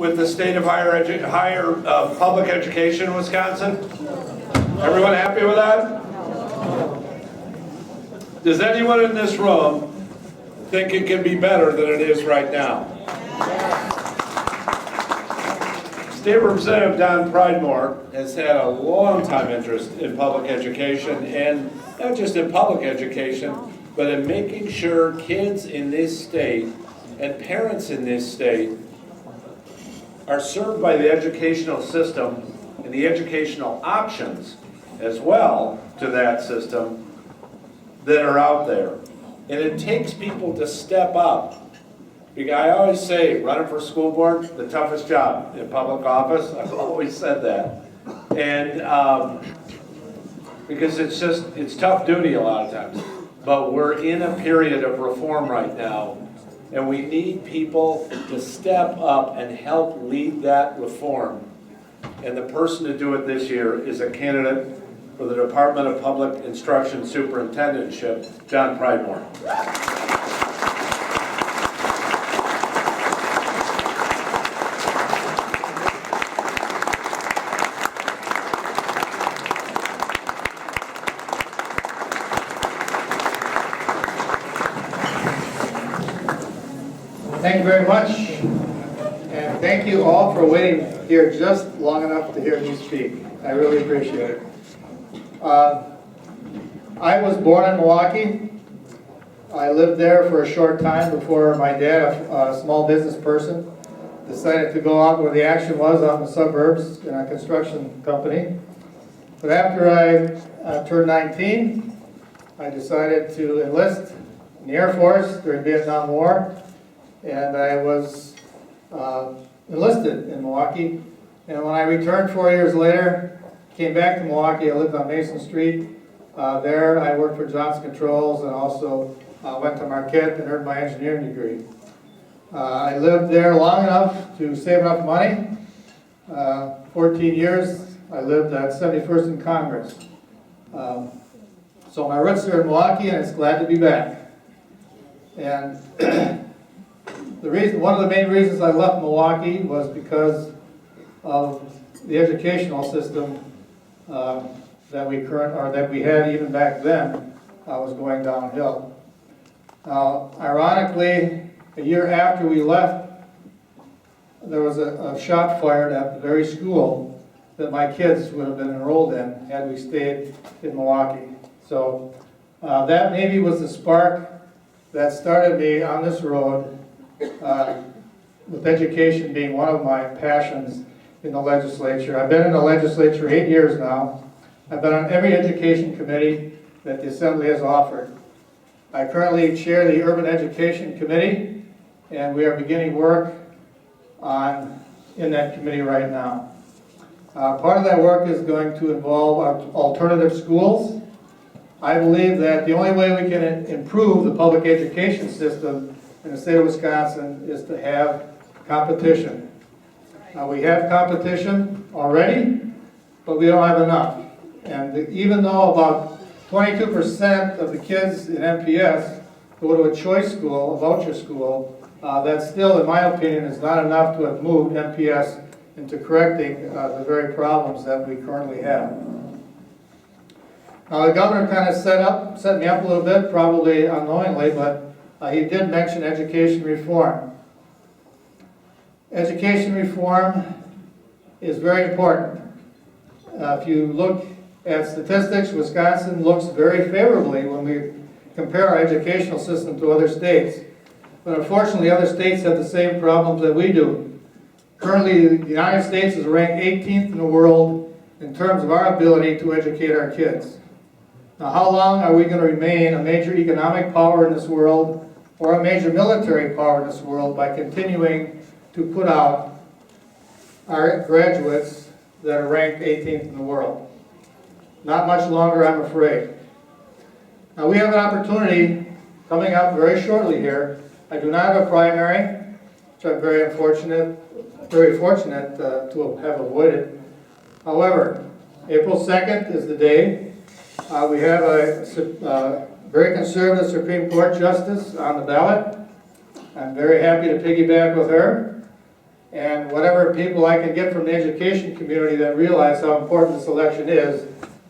with the state of public education in Wisconsin? Everyone happy with that? Does anyone in this room think it can be better than it is right now? State Representative Don Pridemore has had a long time interest in public education, and not just in public education, but in making sure kids in this state and parents in this state are served by the educational system and the educational options as well to that system that are out there. And it takes people to step up. Because I always say, running for school board, the toughest job in public office. I've always said that. And because it's tough duty a lot of times. But we're in a period of reform right now, and we need people to step up and help lead that reform. And the person to do it this year is a candidate for the Department of Public Instruction Superintendentship, John Pridemore. Thank you very much, and thank you all for waiting here just long enough to hear me speak. I really appreciate it. I was born in Milwaukee. I lived there for a short time before my dad, a small business person, decided to go out where the action was out in the suburbs in a construction company. But after I turned 19, I decided to enlist in the Air Force during the Vietnam War. And I was enlisted in Milwaukee. And when I returned 4 years later, came back to Milwaukee, I lived on Mason Street. There I worked for Johnson Controls and also went to Marquette and earned my engineering degree. I lived there long enough to save enough money. 14 years I lived at 71st and Congress. So my roots are in Milwaukee, and it's glad to be back. And one of the main reasons I left Milwaukee was because of the educational system that we had even back then was going downhill. Ironically, a year after we left, there was a shot fired at the very school that my kids would have been enrolled in had we stayed in Milwaukee. So that maybe was the spark that started me on this road, with education being one of my passions in the legislature. I've been in the legislature 8 years now. I've been on every education committee that the Assembly has offered. I currently chair the Urban Education Committee, and we are beginning work in that committee right now. Part of that work is going to involve alternative schools. I believe that the only way we can improve the public education system in the state of Wisconsin is to have competition. We have competition already, but we don't have enough. And even though about 22% of the kids in MPS go to a choice school, a voucher school, that still, in my opinion, is not enough to have moved MPS into correcting the very problems that we currently have. Now, the governor kind of set me up a little bit, probably unknowingly, but he did mention education reform. Education reform is very important. If you look at statistics, Wisconsin looks very favorably when we compare our educational system to other states. But unfortunately, other states have the same problems that we do. Currently, the United States is ranked 18th in the world in terms of our ability to educate our kids. Now, how long are we going to remain a major economic power in this world or a major military power in this world by continuing to put out our graduates that are ranked 18th in the world? Not much longer, I'm afraid. Now, we have an opportunity coming up very shortly here. I do not have a primary, which I'm very fortunate to have avoided. However, April 2nd is the day. We have a very conservative Supreme Court justice on the ballot. I'm very happy to piggyback with her. And whatever people I can get from the education community that realize how important this election is,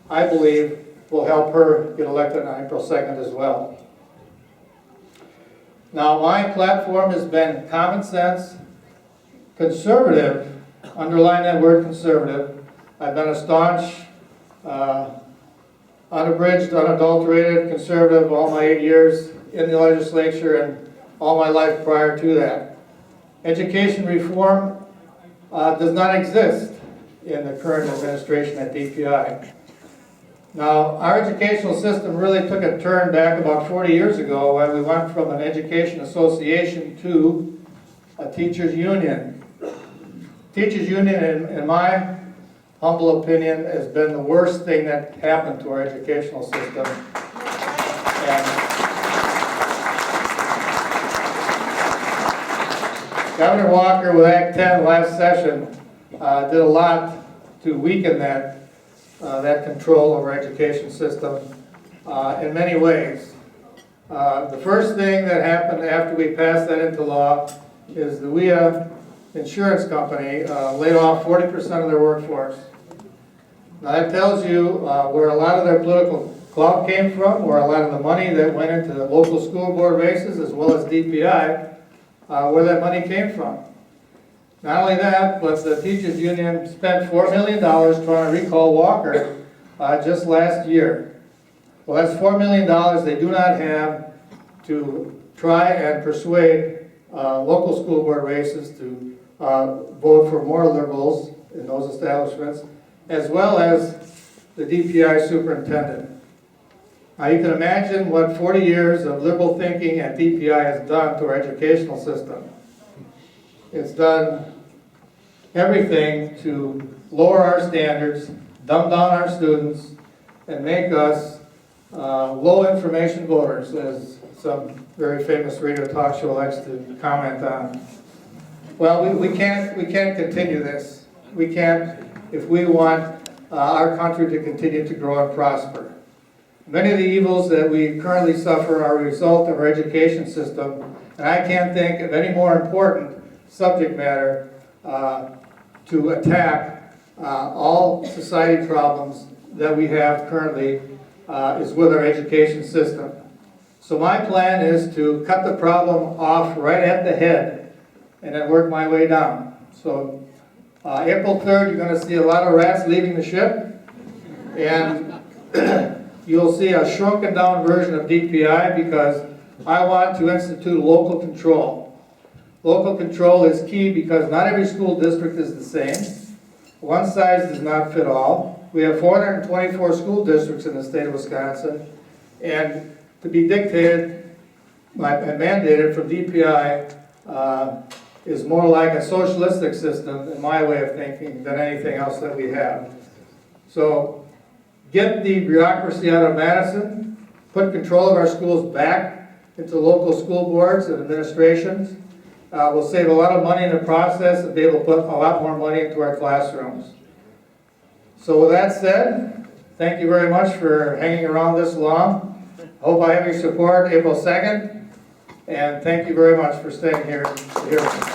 I believe will help her get elected on April 2nd as well. Now, my platform has been common sense, conservative, underline that word conservative. I've been a staunch, unabridged, unadulterated conservative all my 8 years in the legislature and all my life prior to that. Education reform does not exist in the current administration at DPI. Now, our educational system really took a turn back about 40 years ago when we went from an education association to a teachers union. Teachers union, in my humble opinion, has been the worst thing that happened to our educational system. And Governor Walker, with Act 10 last session, did a lot to weaken that control over our education system in many ways. The first thing that happened after we passed that into law is the WIA insurance company laid off 40% of their workforce. Now that tells you where a lot of their political clout came from, where a lot of the money that went into the local school board races as well as DPI, where that money came from. Not only that, but the teachers union spent $4 million trying to recall Walker just last year. Well, that's $4 million they do not have to try and persuade local school board races to vote for more liberals in those establishments, as well as the DPI superintendent. Now you can imagine what 40 years of liberal thinking at DPI has done to our educational system. It's done everything to lower our standards, dumb down our students, and make us low information voters, as some very famous radio talk show likes to comment on. Well, we can't continue this. We can't if we want our country to continue to grow and prosper. Many of the evils that we currently suffer are a result of our education system, and I can't think of any more important subject matter to attack all society problems that we have currently is with our education system. So my plan is to cut the problem off right at the head and then work my way down. So April 3rd, you're going to see a lot of rats leaving the ship, and you'll see a shrunken down version of DPI because I want to institute local control. Local control is key because not every school district is the same. One size does not fit all. We have 424 school districts in the state of Wisconsin, and to be dictated and mandated from DPI is more like a socialistic system, in my way of thinking, than anything else that we have. So get the bureaucracy out of Madison, put control of our schools back into local school boards and administrations. We'll save a lot of money in the process and be able to put a lot more money into our classrooms. So with that said, thank you very much for hanging around this long. I hope I have your support April 2nd, and thank you very much for staying here to hear me.